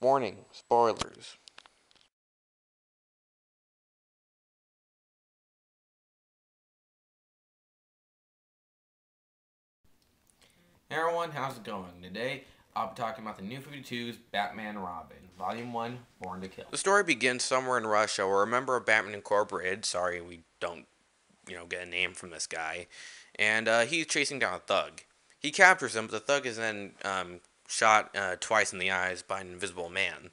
Warning, spoilers. Hey everyone, how's it going? Today I'll be talking about the New 52's Batman Robin, Volume 1, Born to Kill. The story begins somewhere in Russia where a member of Batman Incorporated, sorry we don't, get a name from this guy, and he's chasing down a thug. He captures him, but the thug is then shot twice in the eyes by an invisible man.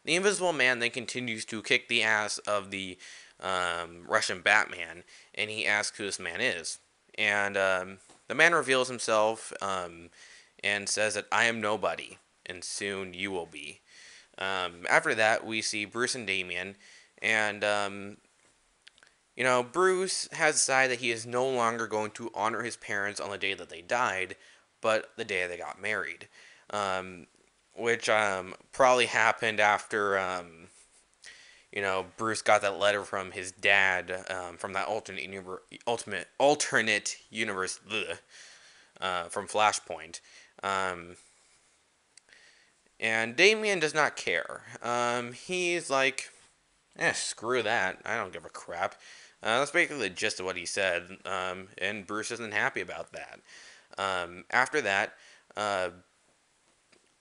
The invisible man then continues to kick the ass of the Russian Batman, and he asks who this man is. And the man reveals himself and says that I am nobody, and soon you will be. After that, we see Bruce and Damian, and Bruce has decided that he is no longer going to honor his parents on the day that they died, but the day they got married. Um, which probably happened after Bruce got that letter from his dad from that alternate universe from Flashpoint. Um, and Damian does not care. He's like, screw that. I don't give a crap. That's basically the gist of what he said. And Bruce isn't happy about that. After that, uh,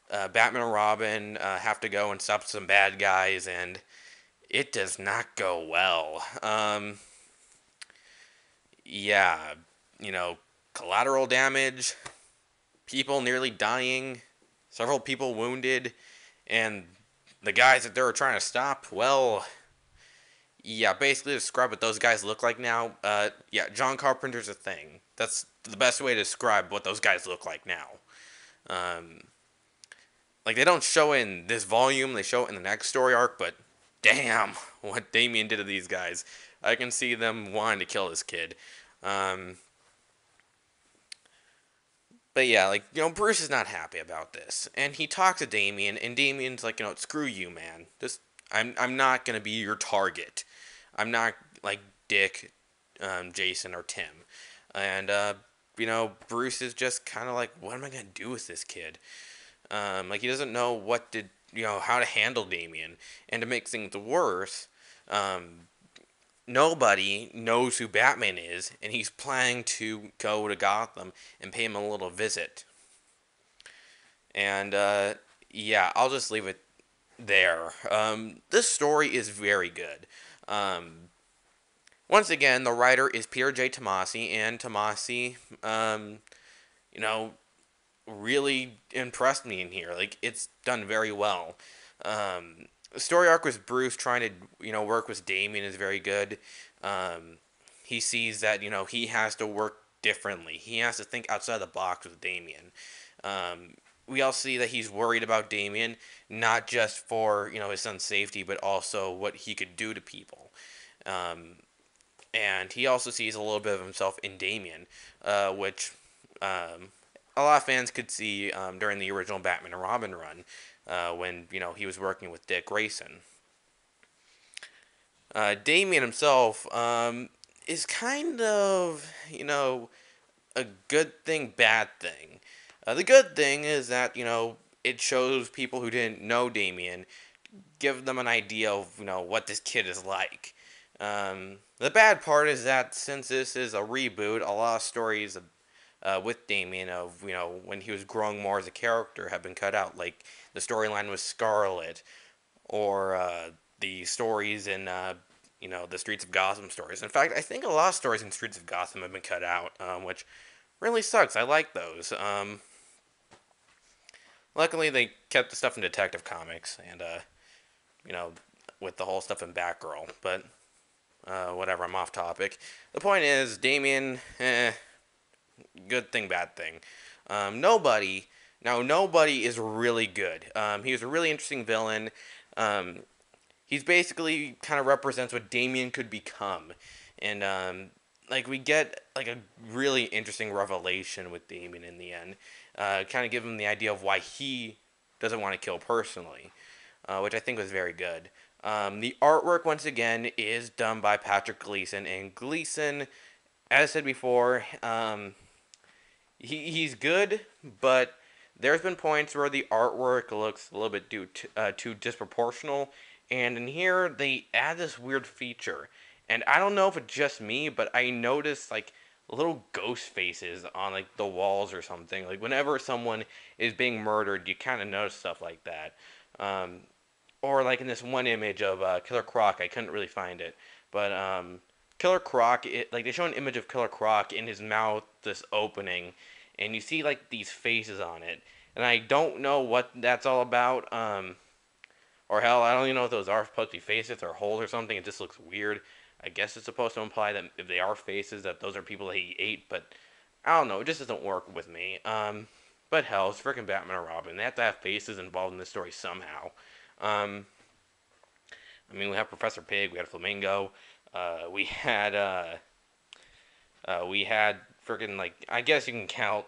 Batman and Robin have to go and stop some bad guys, and it does not go well. Yeah, you know, collateral damage, people nearly dying, several people wounded, and the guys that they were trying to stop, well, yeah, basically describe what those guys look like now. Yeah, John Carpenter's a thing. That's the best way to describe what those guys look like now. Um, like, they don't show in this volume, they show it in the next story arc, but damn, what Damien did to these guys. I can see them wanting to kill this kid. Um, but yeah, Bruce is not happy about this. And he talks to Damien, and Damien's like, screw you, man. I'm not going to be your target. I'm not like Dick, Jason, or Tim. And, Bruce is just kind of like, what am I going to do with this kid? He doesn't know how to handle Damien. And to make things worse, nobody knows who Batman is, and he's planning to go to Gotham and pay him a little visit. And, yeah, I'll just leave it there. This story is very good. Once again, the writer is Peter J. Tomasi, and Tomasi, you know, really impressed me in here. Like, it's done very well. The story arc with Bruce trying to, work with Damien is very good. Um, he sees that, he has to work differently. He has to think outside the box with Damien. Um, we all see that he's worried about Damien, not just for, his son's safety, but also what he could do to people. Um, and he also sees a little bit of himself in Damien, which a lot of fans could see during the original Batman and Robin run when he was working with Dick Grayson. Damien himself is kind of a good thing, bad thing. The good thing is that it shows people who didn't know Damien, give them an idea of what this kid is like. The bad part is that since this is a reboot, a lot of stories with Damien of when he was growing more as a character have been cut out, like the storyline with Scarlet, or the stories in the Streets of Gotham stories. In fact, I think a lot of stories in Streets of Gotham have been cut out, which really sucks. I like those. Luckily, they kept the stuff in Detective Comics and you know with the whole stuff in Batgirl, but. Whatever, I'm off topic. The point is, Damien, good thing, bad thing. Nobody is really good. He was a really interesting villain. Um, he's basically kind of represents what Damien could become, and we get like a really interesting revelation with Damien in the end. Kind of give him the idea of why he doesn't want to kill personally, which I think was very good. The artwork, once again, is done by Patrick Gleason, and Gleason, as I said before, he's good, but there's been points where the artwork looks a little bit too disproportional, and in here they add this weird feature, and I don't know if it's just me, but I noticed like little ghost faces on like the walls or something. Like whenever someone is being murdered, you kind of notice stuff like that. Um, or like in this one image of Killer Croc, I couldn't really find it, but Killer Croc, like they show an image of Killer Croc in his mouth, this opening, and you see like these faces on it, and I don't know what that's all about. Or hell, I don't even know if those are supposed to be faces or holes or something. It just looks weird. I guess it's supposed to imply that if they are faces, that those are people that he ate, but I don't know. It just doesn't work with me. But hell, it's freaking Batman and Robin. They have to have faces involved in this story somehow. Um, I mean, we have Professor Pig, we had Flamingo, we had freaking like I guess you can count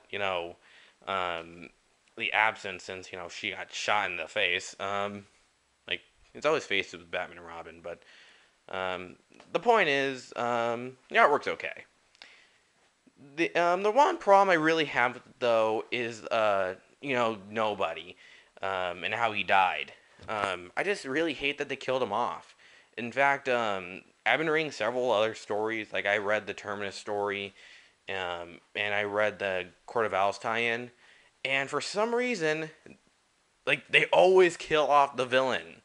um, the absence since she got shot in the face. Like it's always faces with Batman and Robin, but um, the point is the artwork's okay. The one problem I really have though is nobody and how he died. I just really hate that they killed him off. In fact, I've been reading several other stories. Like I read the Terminus story, and I read the Court of Owls tie-in, and for some reason, like they always kill off the villain.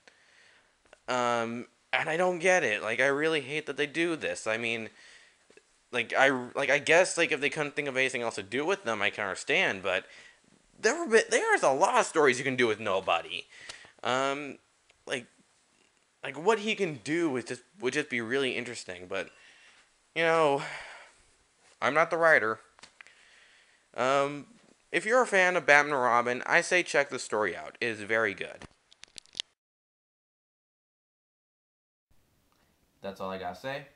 And I don't get it. Like I really hate that they do this. I mean, I guess like if they couldn't think of anything else to do with them, I can understand. But there's a lot of stories you can do with nobody. Um, like like what he can do is just would just be really interesting. But you know, I'm not the writer. Um, if you're a fan of Batman and Robin, I say check the story out. It is very good. That's all I gotta say.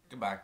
Goodbye.